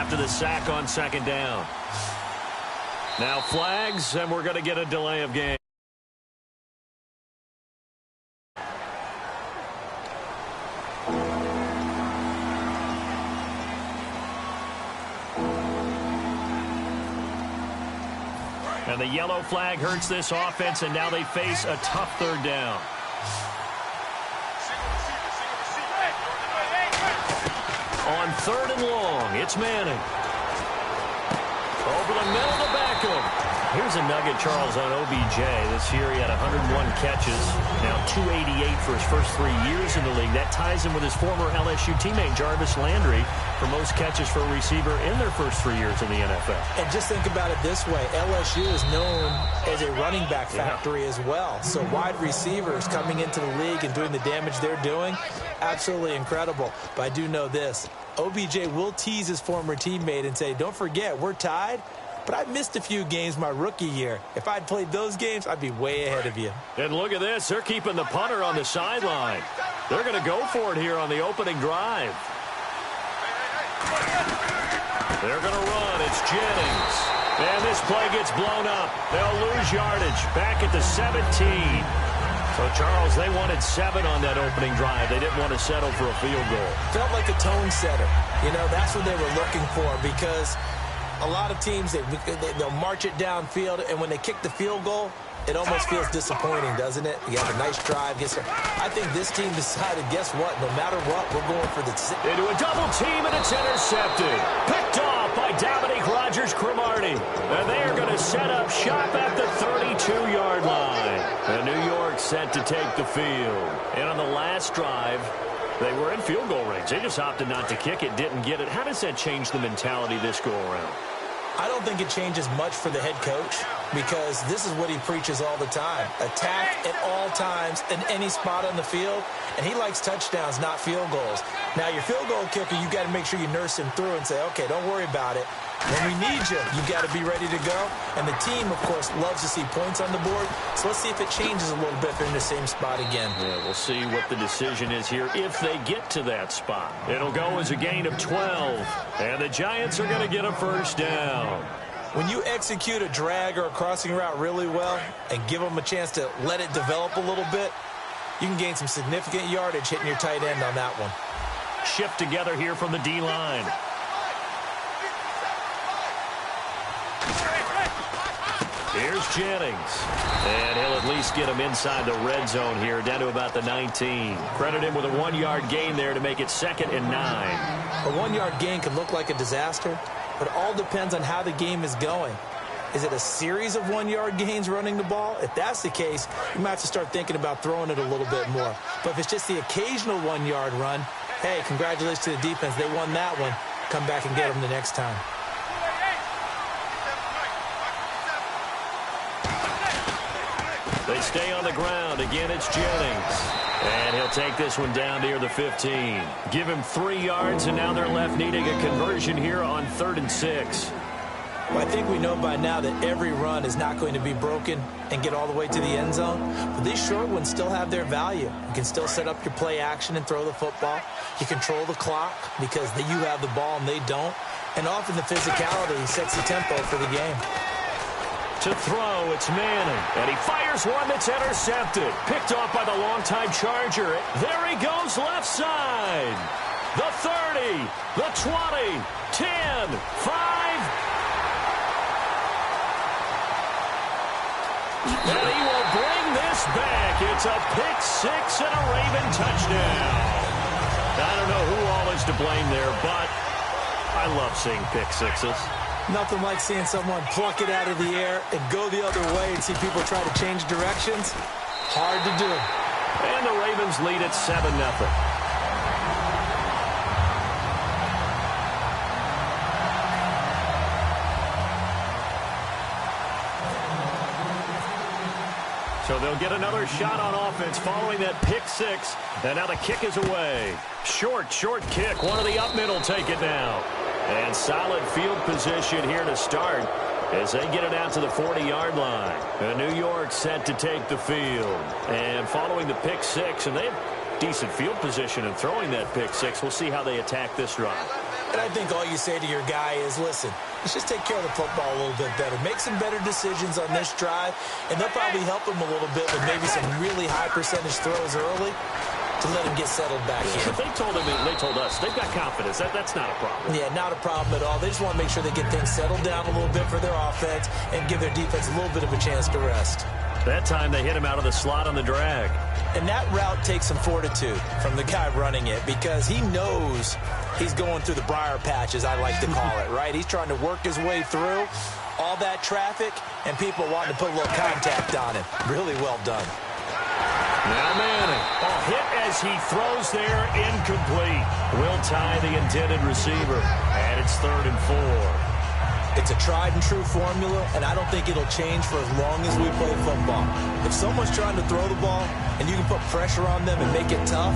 after the sack on second down. Now flags, and we're going to get a delay of game. And the yellow flag hurts this offense, and now they face a tough third down. On third and long, it's Manning. Over the middle to Beckham. Here's a nugget, Charles, on OBJ. This year he had 101 catches, now 288 for his first 3 years in the league. That ties him with his former LSU teammate, Jarvis Landry, for most catches for a receiver in their first 3 years in the NFL. And just think about it this way. LSU is known as a running back factory as well. So wide receivers coming into the league and doing the damage they're doing, absolutely incredible. But I do know this. OBJ will tease his former teammate and say, don't forget, we're tied, but I missed a few games my rookie year. If I'd played those games, I'd be way ahead of you. And look at this. They're keeping the punter on the sideline. They're going to go for it here on the opening drive. They're going to run. It's Jennings. And this play gets blown up. They'll lose yardage back at the 17. So, Charles, they wanted 7 on that opening drive. They didn't want to settle for a field goal. Felt like a tone setter. You know, that's what they were looking for, because a lot of teams, they'll march it downfield, and when they kick the field goal, it almost feels disappointing, doesn't it? You have a nice drive. I think this team decided, guess what? No matter what, we're going for the... They do a double team, and it's intercepted. Picked off by Dominique Rodgers-Cromartie. And they are going to set up shop at the 32-yard line. And New York set to take the field. And on the last drive, they were in field goal range. They just opted not to kick it, didn't get it. How does that change the mentality this go around? I don't think it changes much for the head coach, because this is what he preaches all the time. Attack at all times in any spot on the field, and he likes touchdowns, not field goals. Now, your field goal kicker, you got to make sure you nurse him through and say, okay, don't worry about it. When we need you, you got to be ready to go. And the team, of course, loves to see points on the board. So let's see if it changes a little bit if they're in the same spot again. Yeah, we'll see what the decision is here if they get to that spot. It'll go as a gain of 12. And the Giants are going to get a first down. When you execute a drag or a crossing route really well and give them a chance to let it develop a little bit, you can gain some significant yardage hitting your tight end on that one. Shift together here from the D-line. Here's Jennings. And he'll at least get him inside the red zone here, down to about the 19. Credit him with a 1-yard gain there to make it 2nd and 9. A 1-yard gain can look like a disaster, but it all depends on how the game is going. Is it a series of 1-yard gains running the ball? If that's the case, you might have to start thinking about throwing it a little bit more. But if it's just the occasional 1-yard run, hey, congratulations to the defense. They won that one. Come back and get them the next time. They stay on the ground. Again, it's Jennings. And he'll take this one down near the 15. Give him 3 yards, and now they're left needing a conversion here on 3rd and 6. Well, I think we know by now that every run is not going to be broken and get all the way to the end zone. But these short ones still have their value. You can still set up your play action and throw the football. You control the clock because you have the ball and they don't. And often the physicality sets the tempo for the game. To throw, it's Manning. And he fires one that's intercepted. Picked off by the longtime Charger. There he goes left side. The 30, the 20, 10, 5. And he will bring this back. It's a pick 6 and a Raven touchdown. I don't know who all is to blame there, but I love seeing pick 6s. Nothing like seeing someone pluck it out of the air and go the other way and see people try to change directions. Hard to do. And the Ravens lead at 7-0. So they'll get another shot on offense following that pick 6. And now the kick is away. Short kick. One of the up middle take it now. And solid field position here to start as they get it out to the 40-yard line. And New York set to take the field. And following the pick 6, and they have decent field position in throwing that pick 6. We'll see how they attack this drive. And I think all you say to your guy is, listen, let's just take care of the football a little bit better. Make some better decisions on this drive, and they'll probably help him a little bit with maybe some really high percentage throws early to let him get settled back in. If they told him, they told us, they've got confidence. That's not a problem. Yeah, not a problem at all. They just want to make sure they get things settled down a little bit for their offense and give their defense a little bit of a chance to rest. That time they hit him out of the slot on the drag. And that route takes some fortitude from the guy running it because he knows he's going through the briar patch, as I like to call it, right? He's trying to work his way through all that traffic and people wanting to put a little contact on him. Really well done. Now Manning, a hit as he throws there, incomplete. Will tie the intended receiver, and it's 3rd and 4. It's a tried-and-true formula, and I don't think it'll change for as long as we play football. If someone's trying to throw the ball and you can put pressure on them and make it tough,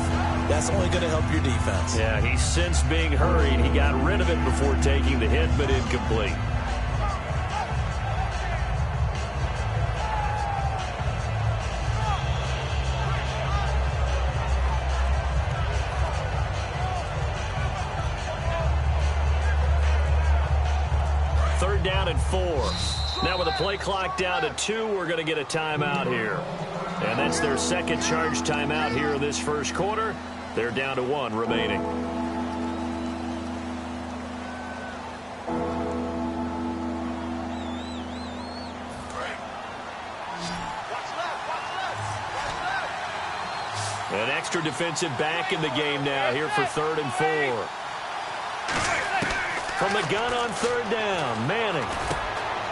that's only going to help your defense. Yeah, he's since being hurried. He got rid of it before taking the hit, but incomplete. Down at 4. Now with the play clock down to 2, we're going to get a timeout here. And that's their second charge timeout here in this first quarter. They're down to 1 remaining. An extra defensive back in the game now here for 3rd and 4. From the gun on 3rd down, Manning.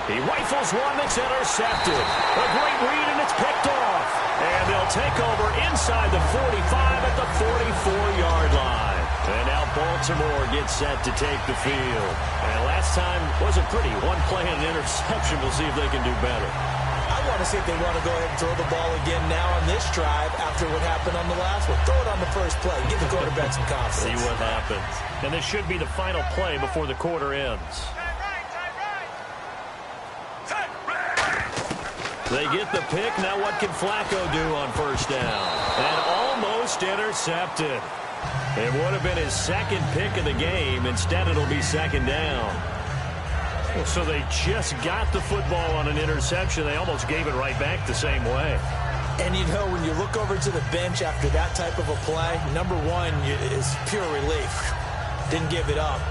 He rifles one that's intercepted. A great read, and it's picked off. And they'll take over inside the 45 at the 44-yard line. And now Baltimore gets set to take the field. And last time was a pretty one play and an interception. We'll see if they can do better. I want to see if they want to go ahead and throw the ball again now on this drive after what happened on the last one. Throw it on the first play. Give the quarterback some confidence. See what happens. And this should be the final play before the quarter ends. They get the pick. Now what can Flacco do on 1st down? And almost intercepted. It would have been his second pick of the game. Instead, it'll be 2nd down. So they just got the football on an interception. They almost gave it right back the same way. And, you know, when you look over to the bench after that type of a play, number one is pure relief. Didn't give it up.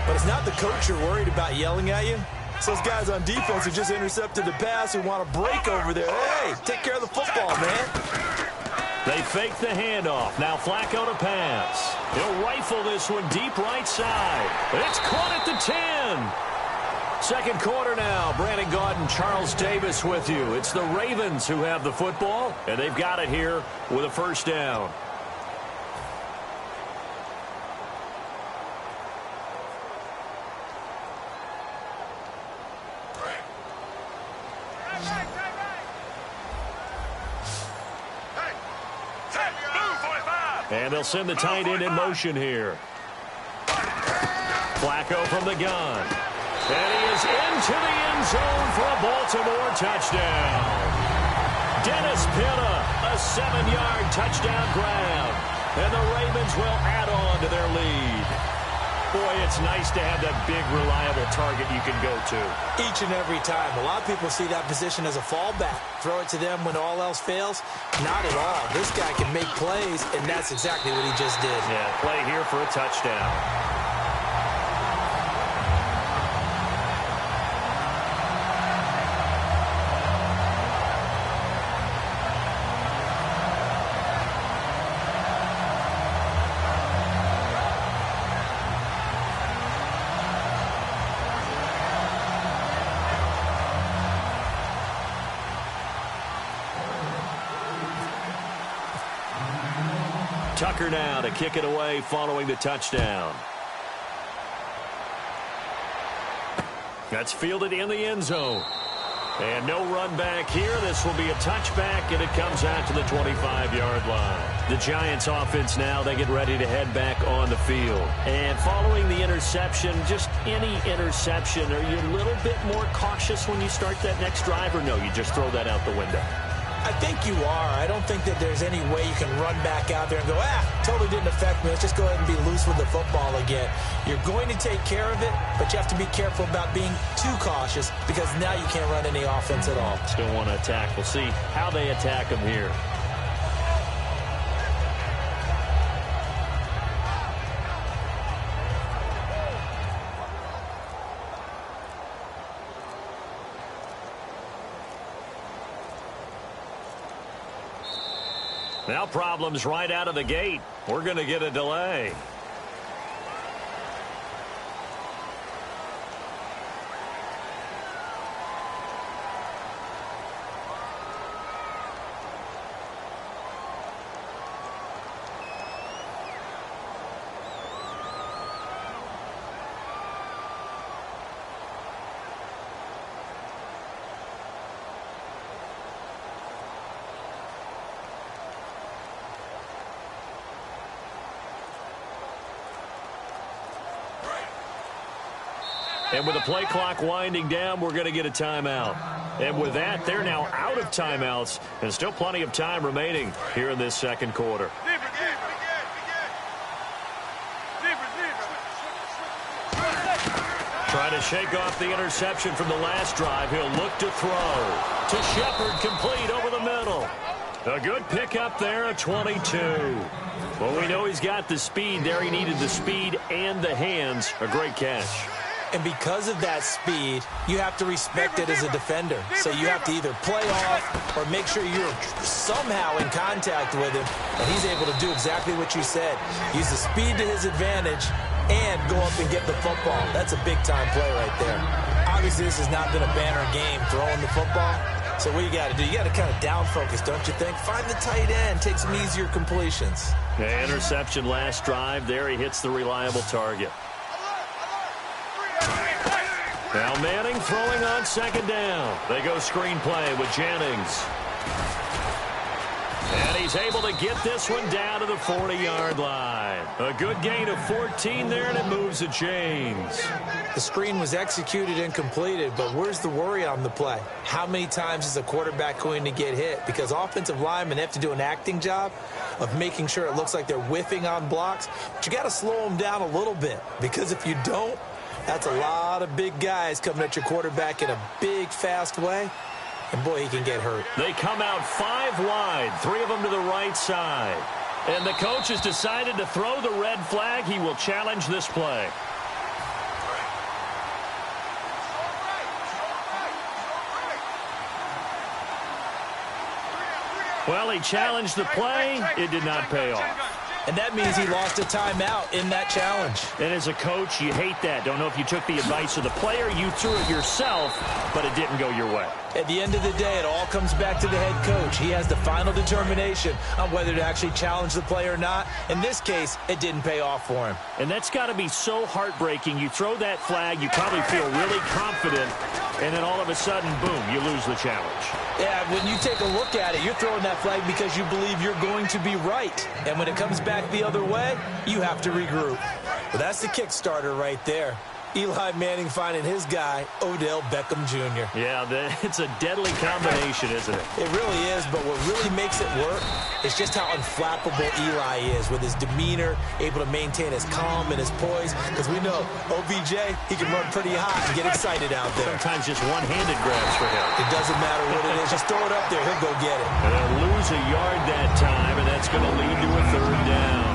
But it's not the coach you're worried about yelling at you. It's those guys on defense who just intercepted the pass who want to break over there. Hey, take care of the football, man. They fake the handoff. Now Flacco to pass. He'll rifle this one deep right side. It's caught at the 10. Second quarter now. Brandon Gaudin, Charles Davis with you. It's the Ravens who have the football, and they've got it here with a 1st down. And they'll send the tight end in motion here. Flacco from the gun. And he is into the end zone for a Baltimore touchdown. Dennis Pitta, a 7-yard touchdown grab. And the Ravens will add on to their lead. Boy, it's nice to have that big, reliable target you can go to. Each and every time. A lot of people see that position as a fallback. Throw it to them when all else fails. Not at all. This guy can make plays, and that's exactly what he just did. Yeah, play here for a touchdown. Tucker now to kick it away following the touchdown. That's fielded in the end zone. And no run back here. This will be a touchback, and it comes out to the 25-yard line. The Giants offense now, they get ready to head back on the field. And following the interception, just any interception, are you a little bit more cautious when you start that next drive, or no, you just throw that out the window? I think you are. I don't think that there's any way you can run back out there and go, totally didn't affect me. Let's just go ahead and be loose with the football again. You're going to take care of it, but you have to be careful about being too cautious because now you can't run any offense at all. Still want to attack. We'll see how they attack him here. Now problems right out of the gate. We're going to get a delay. And with the play clock winding down, we're going to get a timeout. And with that, they're now out of timeouts, and still plenty of time remaining here in this second quarter. Trying to shake off the interception from the last drive. He'll look to throw. To Shepard, complete over the middle. A good pickup there, a 22. Well, we know he's got the speed there. He needed the speed and the hands. A great catch. And because of that speed, you have to respect it as a defender. So you have to either play off or make sure you're somehow in contact with him. And he's able to do exactly what you said. Use the speed to his advantage and go up and get the football. That's a big-time play right there. Obviously, this has not been a banner game throwing the football. So what you got to do, you got to kind of down focus, don't you think? Find the tight end, take some easier completions. The interception last drive. There he hits the reliable target. Now Manning throwing on second down. They go screenplay with Jennings. And he's able to get this one down to the 40-yard line. A good gain of 14 there, and it moves the chains. The screen was executed and completed, but where's the worry on the play? How many times is a quarterback going to get hit? Because offensive linemen have to do an acting job of making sure it looks like they're whiffing on blocks. But you got to slow them down a little bit, because if you don't, that's a lot of big guys coming at your quarterback in a big, fast way. And, boy, he can get hurt. They come out 5 wide, 3 of them to the right side. And the coach has decided to throw the red flag. He will challenge this play. Well, he challenged the play. It did not pay off. And that means he lost a timeout in that challenge. And as a coach, you hate that. Don't know if you took the advice of the player, you threw it yourself, but it didn't go your way. At the end of the day, it all comes back to the head coach. He has the final determination on whether to actually challenge the play or not. In this case, it didn't pay off for him. And that's got to be so heartbreaking. You throw that flag, you probably feel really confident, and then all of a sudden, boom, you lose the challenge. Yeah, when you take a look at it, you're throwing that flag because you believe you're going to be right. And when it comes back the other way, you have to regroup. Well, that's the Kickstarter right there. Eli Manning finding his guy, Odell Beckham Jr. Yeah, it's a deadly combination, isn't it? It really is, but what really makes it work is just how unflappable Eli is with his demeanor, able to maintain his calm and his poise. Because we know OBJ, he can run pretty hot and get excited out there. Sometimes just one-handed grabs for him. It doesn't matter what it is. Just throw it up there. He'll go get it. And they'll lose a yard that time, and that's going to lead to a third down.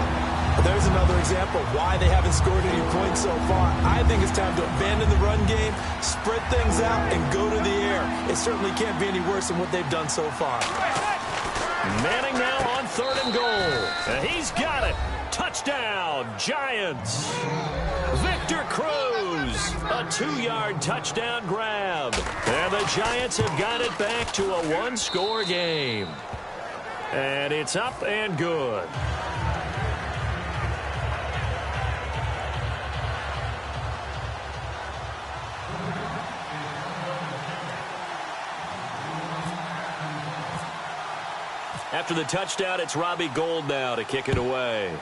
There's another example of why they haven't scored any points so far. I think it's time to abandon the run game, spread things out, and go to the air. It certainly can't be any worse than what they've done so far. Manning now on 3rd and goal. And he's got it. Touchdown, Giants. Victor Cruz, a 2-yard touchdown grab. And the Giants have got it back to a 1-score game. And it's up and good. After the touchdown, it's Robbie Gould now to kick it away.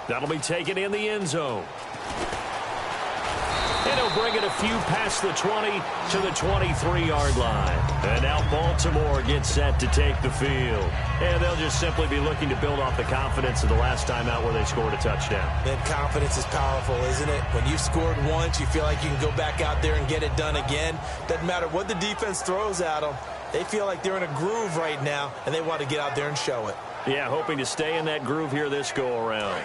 That'll be taken in the end zone. And he'll bring it a few past the 20 to the 23-yard line. And now Baltimore gets set to take the field. And they'll just simply be looking to build off the confidence of the last time out where they scored a touchdown. And confidence is powerful, isn't it? When you've scored once, you feel like you can go back out there and get it done again. Doesn't matter what the defense throws at them. They feel like they're in a groove right now, and they want to get out there and show it. Yeah, hoping to stay in that groove here this go-around.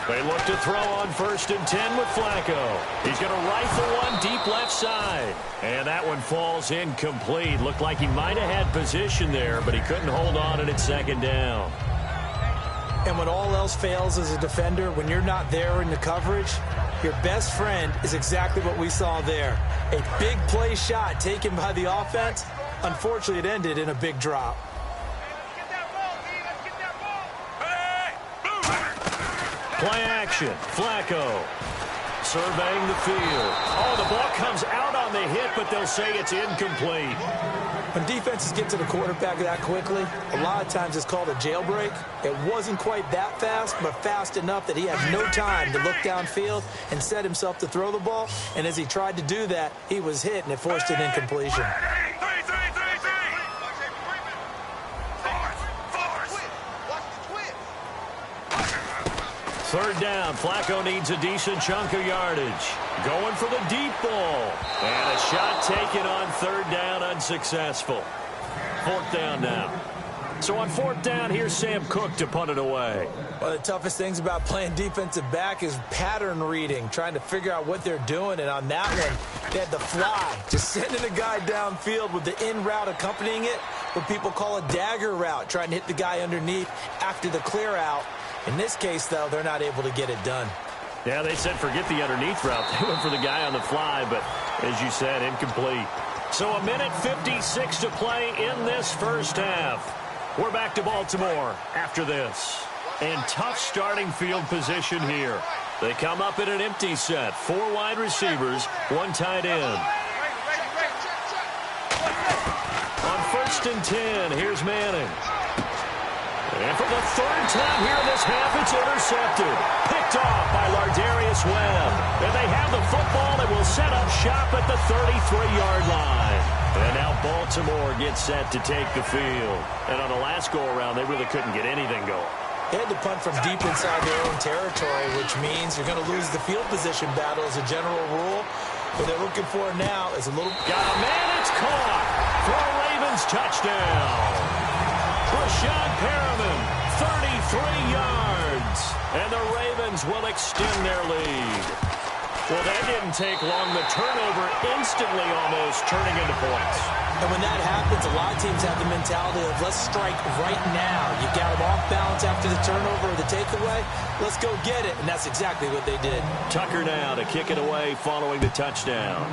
They look to throw on 1st and 10 with Flacco. He's going to rifle one deep left side. And that one falls incomplete. Looked like he might have had position there, but he couldn't hold on and it's 2nd down. And when all else fails as a defender, when you're not there in the coverage, your best friend is exactly what we saw there. A big play shot taken by the offense. Unfortunately, it ended in a big drop. Play action. Flacco surveying the field. Oh, the ball comes out on the hit, but they'll say it's incomplete. When defenses get to the quarterback that quickly, a lot of times it's called a jailbreak. It wasn't quite that fast, but fast enough that he had no time to look downfield and set himself to throw the ball. And as he tried to do that, he was hit, and it forced an incompletion. Third down. Flacco needs a decent chunk of yardage. Going for the deep ball. And a shot taken on 3rd down, unsuccessful. 4th down now. So on 4th down, here's Sam Cook to punt it away. One of the toughest things about playing defensive back is pattern reading, trying to figure out what they're doing. And on that one, they had the fly, just sending a guy downfield with the in route accompanying it, what people call a dagger route, trying to hit the guy underneath after the clear out. In this case, though, they're not able to get it done. Yeah, they said forget the underneath route. They went for the guy on the fly, but as you said, incomplete. So a minute 56 to play in this first half. We're back to Baltimore after this. And tough starting field position here. They come up in an empty set. 4 wide receivers, 1 tight end. On 1st and 10, here's Manning. And for the 3rd time here in this half, it's intercepted. Picked off by Lardarius Webb. And they have the football and will set up shop at the 33-yard line. And now Baltimore gets set to take the field. And on the last go-around, they really couldn't get anything going. They had to punt from deep inside their own territory, which means you're going to lose the field position battle as a general rule. What they're looking for now is a little... Got a man, it's caught for a Ravens touchdown. Rashad Perriman, 33 yards. And the Ravens will extend their lead. Well, that didn't take long. The turnover instantly almost turning into points. And when that happens, a lot of teams have the mentality of let's strike right now. You got them off balance after the turnover or the takeaway. Let's go get it. And that's exactly what they did. Tucker now to kick it away following the touchdown.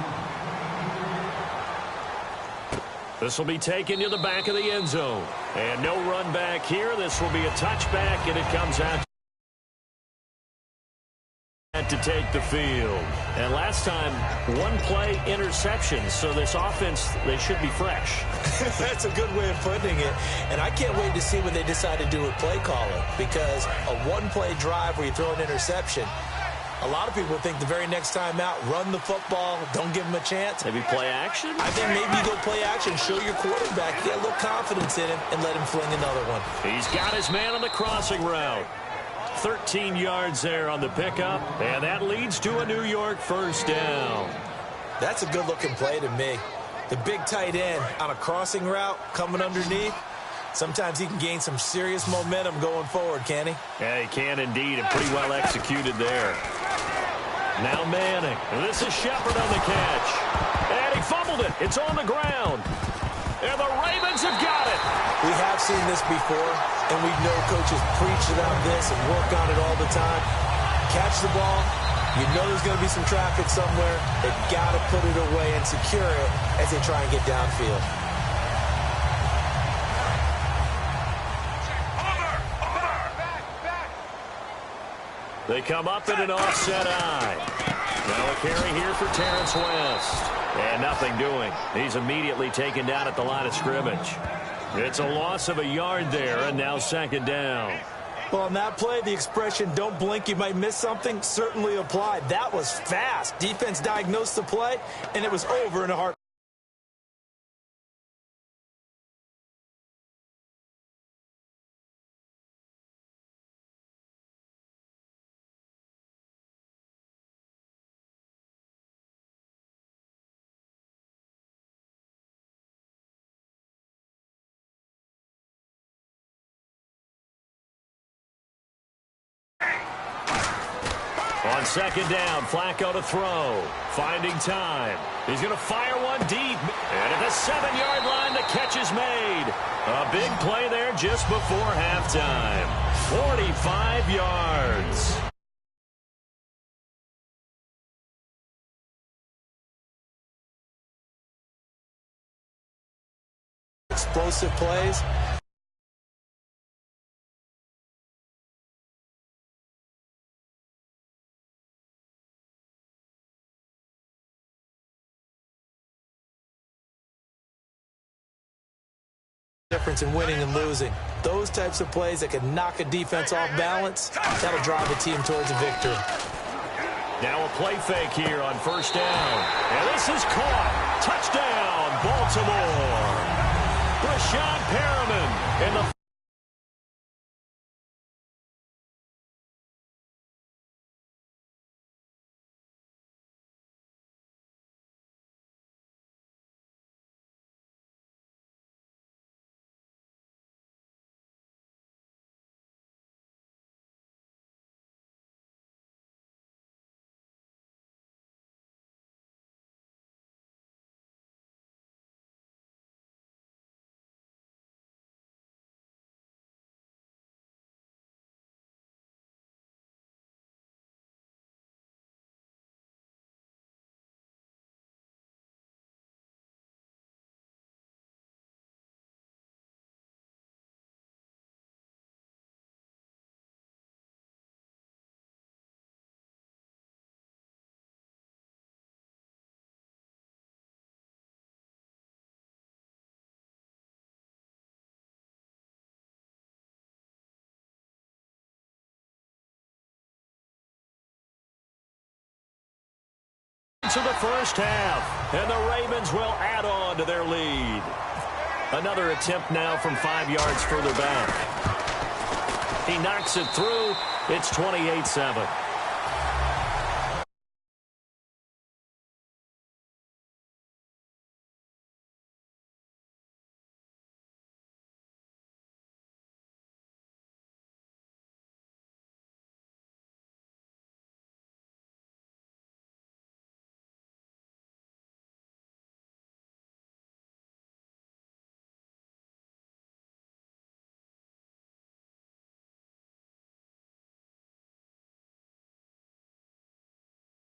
This will be taken to the back of the end zone. And no run back here. This will be a touchback, and it comes out to take the field. And last time, 1 play interception. So this offense, they should be fresh. That's a good way of putting it. And I can't wait to see what they decide to do with play calling. Because a 1-play drive where you throw an interception, a lot of people think the very next time out, run the football, don't give him a chance. Maybe play action? I think maybe you go play action, show your quarterback, get a little confidence in him, and let him fling another one. He's got his man on the crossing route. 13 yards there on the pickup, and that leads to a New York 1st down. That's a good-looking play to me. The big tight end on a crossing route coming underneath. Sometimes he can gain some serious momentum going forward, can he? Yeah, he can indeed, and pretty well executed there. Now Manning. This is Shepard on the catch. And he fumbled it. It's on the ground. And the Ravens have got it. We have seen this before, and we know coaches preach about this and work on it all the time. Catch the ball. You know there's going to be some traffic somewhere. They've got to put it away and secure it as they try and get downfield. They come up in an offset eye. Now a carry here for Terrence West. And nothing doing. He's immediately taken down at the line of scrimmage. It's a loss of a yard there, and now second down. Well, on that play, the expression, don't blink, you might miss something, certainly applied. That was fast. Defense diagnosed the play, and it was over in a heartbeat. On second down, Flacco to throw. Finding time. He's going to fire one deep. And at the 7-yard line, the catch is made. A big play there just before halftime. 45 yards. Explosive plays. Difference in winning and losing. Those types of plays that can knock a defense off balance, that'll drive a team towards a victory. Now a play fake here on first down. And this is caught. Touchdown, Baltimore. Rashad Perriman in the to the first half, and the Ravens will add on to their lead. Another attempt now from 5 yards further back. He knocks it through. It's 28-7.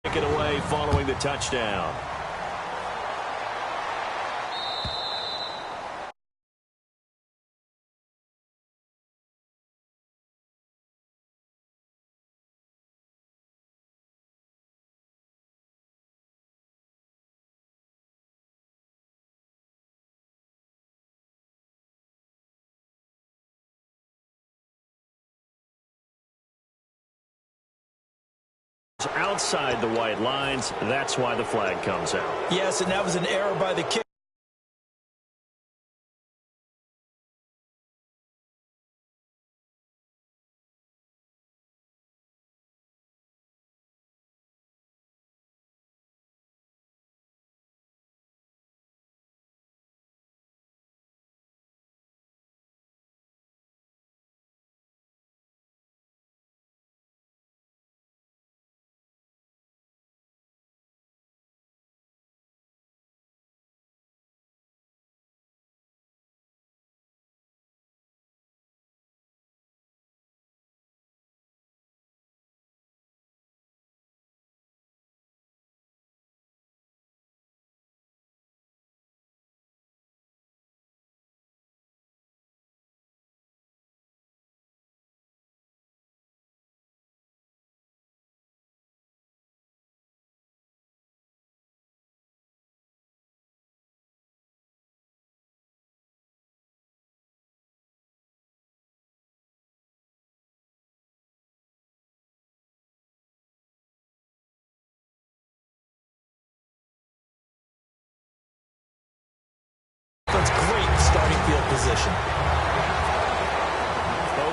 Take it away following the touchdown. Outside the white lines, that's why the flag comes out. Yes, and that was an error by the kicker.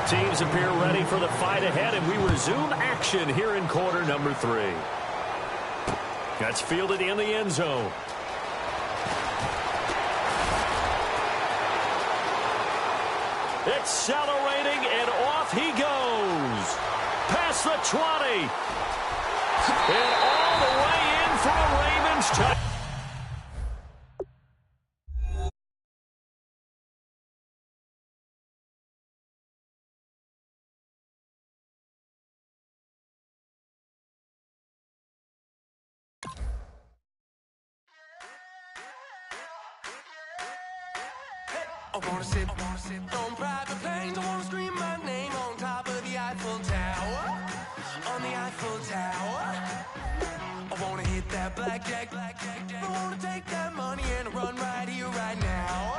Teams appear ready for the fight ahead, and we resume action here in quarter number 3. That's fielded in the end zone. Accelerating, and off he goes. Past the 20. And all the way in for a Ravens touchdown. I wanna sit on private planes. I wanna scream my name on top of the Eiffel Tower. On the Eiffel Tower. I wanna hit that blackjack. I wanna take that money and run right here, right now.